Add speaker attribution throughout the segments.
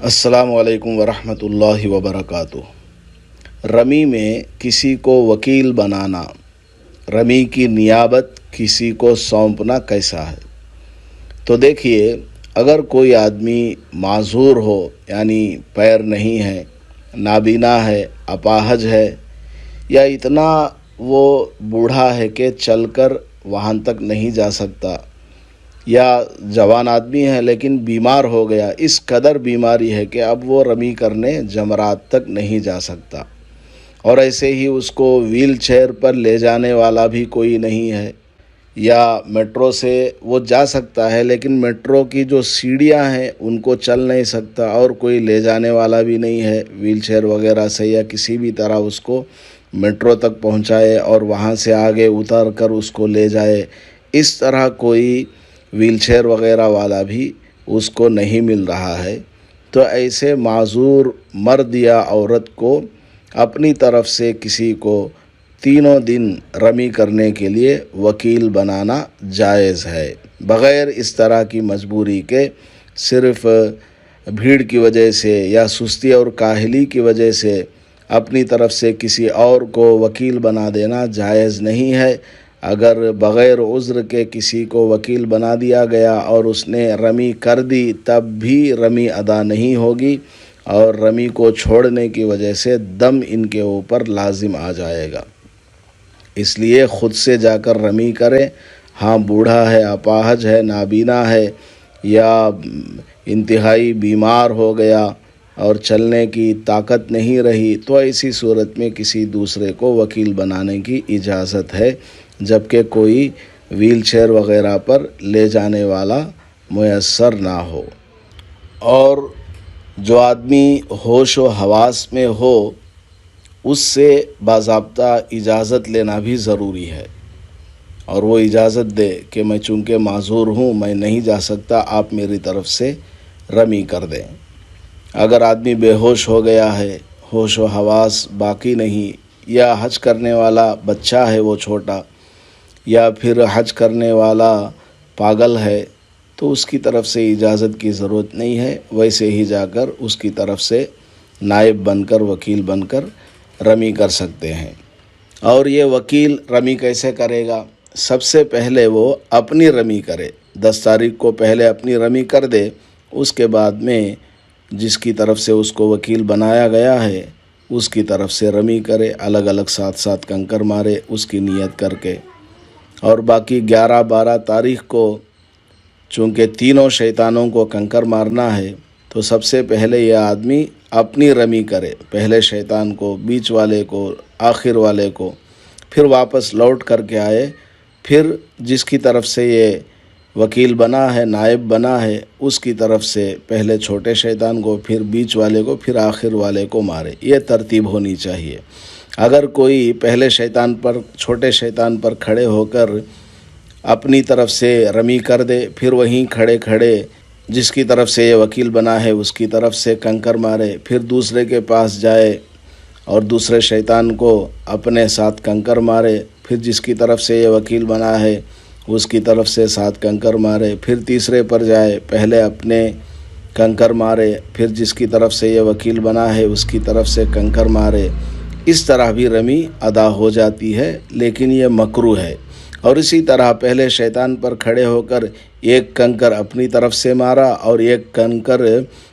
Speaker 1: السلام علیکم ورحمۃ اللہ وبرکاتہ۔ رمی میں کسی کو وکیل بنانا، رمی کی نیابت کسی کو سونپنا کیسا ہے؟ تو دیکھیے، اگر کوئی آدمی معذور ہو، یعنی پیر نہیں ہے، نابینا ہے، اپاہج ہے، یا اتنا وہ بوڑھا ہے کہ چل کر وہاں تک نہیں جا سکتا، یا جوان آدمی ہے لیکن بیمار ہو گیا، اس قدر بیماری ہے کہ اب وہ رمی کرنے جمرات تک نہیں جا سکتا، اور ایسے ہی اس کو ویل چیئر پر لے جانے والا بھی کوئی نہیں ہے، یا میٹرو سے وہ جا سکتا ہے لیکن میٹرو کی جو سیڑھیاں ہیں ان کو چل نہیں سکتا، اور کوئی لے جانے والا بھی نہیں ہے ویل چیئر وغیرہ سے، یا کسی بھی طرح اس کو میٹرو تک پہنچائے اور وہاں سے آگے اتر کر اس کو لے جائے، اس طرح کوئی ویل چیئر وغیرہ والا بھی اس کو نہیں مل رہا ہے، تو ایسے معذور مرد یا عورت کو اپنی طرف سے کسی کو تینوں دن رمی کرنے کے لیے وکیل بنانا جائز ہے، بغیر اس طرح کی مجبوری کے صرف بھیڑ کی وجہ سے یا سستی اور کاہلی کی وجہ سے اپنی طرف سے کسی اور کو وکیل بنا دینا جائز نہیں ہے۔ اگر بغیر عذر کے کسی کو وکیل بنا دیا گیا اور اس نے رمی کر دی، تب بھی رمی ادا نہیں ہوگی، اور رمی کو چھوڑنے کی وجہ سے دم ان کے اوپر لازم آ جائے گا۔ اس لیے خود سے جا کر رمی کرے۔ ہاں، بوڑھا ہے، اپاہج ہے، نابینا ہے، یا انتہائی بیمار ہو گیا اور چلنے کی طاقت نہیں رہی، تو ایسی صورت میں کسی دوسرے کو وکیل بنانے کی اجازت ہے، جبکہ کوئی ویل چیئر وغیرہ پر لے جانے والا میسر نہ ہو۔ اور جو آدمی ہوش و حواس میں ہو، اس سے باضابطہ اجازت لینا بھی ضروری ہے، اور وہ اجازت دے کہ میں چونکہ معذور ہوں، میں نہیں جا سکتا، آپ میری طرف سے رمی کر دیں۔ اگر آدمی بے ہوش ہو گیا ہے، ہوش و حواس باقی نہیں، یا حج کرنے والا بچہ ہے وہ چھوٹا، یا پھر حج کرنے والا پاگل ہے، تو اس کی طرف سے اجازت کی ضرورت نہیں ہے، ویسے ہی جا کر اس کی طرف سے نائب بن کر، وکیل بن کر رمی کر سکتے ہیں۔ اور یہ وکیل رمی کیسے کرے گا؟ سب سے پہلے وہ اپنی رمی کرے، 10 تاریخ کو پہلے اپنی رمی کر دے، اس کے بعد میں جس کی طرف سے اس کو وکیل بنایا گیا ہے اس کی طرف سے رمی کرے، الگ الگ ساتھ کنکر مارے اس کی نیت کر کے، اور باقی 11 12 تاریخ کو چونکہ تینوں شیطانوں کو کنکر مارنا ہے، تو سب سے پہلے یہ آدمی اپنی رمی کرے، پہلے شیطان کو، بیچ والے کو، آخر والے کو، پھر واپس لوٹ کر کے آئے، پھر جس کی طرف سے یہ وکیل بنا ہے، نائب بنا ہے، اس کی طرف سے پہلے چھوٹے شیطان کو، پھر بیچ والے کو، پھر آخر والے کو مارے۔ یہ ترتیب ہونی چاہیے۔ اگر کوئی پہلے شیطان پر، چھوٹے شیطان پر کھڑے ہو کر اپنی طرف سے رمی کر دے، پھر وہیں کھڑے کھڑے جس کی طرف سے یہ وکیل بنا ہے اس کی طرف سے کنکر مارے، پھر دوسرے کے پاس جائے اور دوسرے شیطان کو اپنے ساتھ کنکر مارے، پھر جس کی طرف سے یہ وکیل بنا ہے اس کی طرف سے 7 کنکر مارے، پھر تیسرے پر جائے، پہلے اپنے کنکر مارے، پھر جس کی طرف سے یہ وکیل بنا ہے اس کی طرف سے کنکر مارے، اس طرح بھی رمی ادا ہو جاتی ہے، لیکن یہ مکروہ ہے۔ اور اسی طرح پہلے شیطان پر کھڑے ہو کر ایک کنکر اپنی طرف سے مارا اور ایک کنکر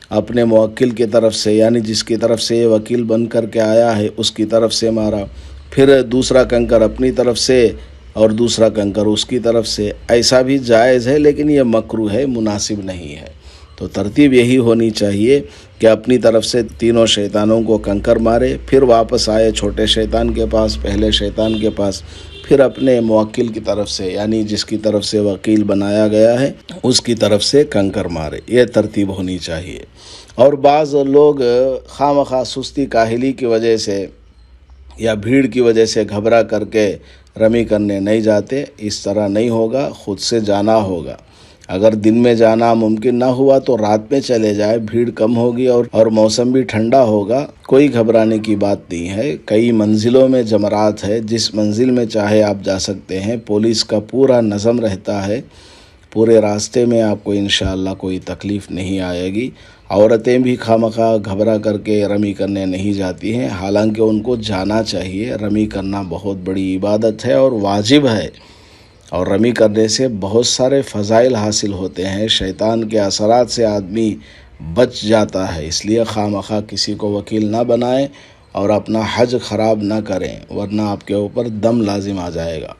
Speaker 1: اپنے موکل کی طرف سے، یعنی جس کی طرف سے یہ وکیل بن کر کے آیا ہے اس کی طرف سے مارا، پھر دوسرا کنکر اپنی طرف سے اور دوسرا کنکر اس کی طرف سے۔ ایسا بھی جائز ہے، لیکن یہ مکروہ ہے، مناسب نہیں ہے۔ تو ترتیب یہی ہونی چاہیے کہ اپنی طرف سے تینوں شیطانوں کو کنکر مارے، پھر واپس آئے چھوٹے شیطان کے پاس، پہلے شیطان کے پاس، پھر اپنے موکل کی طرف سے، یعنی جس کی طرف سے وکیل بنایا گیا ہے اس کی طرف سے کنکر مارے۔ یہ ترتیب ہونی چاہیے۔ اور بعض لوگ خواہ مخواہ سستی کاہلی کی وجہ سے یا بھیڑ کی وجہ سے گھبرا کر کے رمی کرنے نہیں جاتے، اس طرح نہیں ہوگا، خود سے جانا ہوگا۔ اگر دن میں جانا ممکن نہ ہوا تو رات میں چلے جائے، بھیڑ کم ہوگی اور موسم بھی ٹھنڈا ہوگا، کوئی گھبرانے کی بات نہیں ہے۔ کئی منزلوں میں جمرات ہے، جس منزل میں چاہے آپ جا سکتے ہیں، پولیس کا پورا نظم رہتا ہے، پورے راستے میں آپ کو انشاءاللہ کوئی تکلیف نہیں آئے گی۔ عورتیں بھی خواہ گھبرا کر کے رمی کرنے نہیں جاتی ہیں، حالانکہ ان کو جانا چاہیے۔ رمی کرنا بہت بڑی عبادت ہے اور واجب ہے، اور رمی کرنے سے بہت سارے فضائل حاصل ہوتے ہیں، شیطان کے اثرات سے آدمی بچ جاتا ہے۔ اس لیے خواہ کسی کو وکیل نہ بنائیں اور اپنا حج خراب نہ کریں، ورنہ آپ کے اوپر دم لازم آ جائے گا۔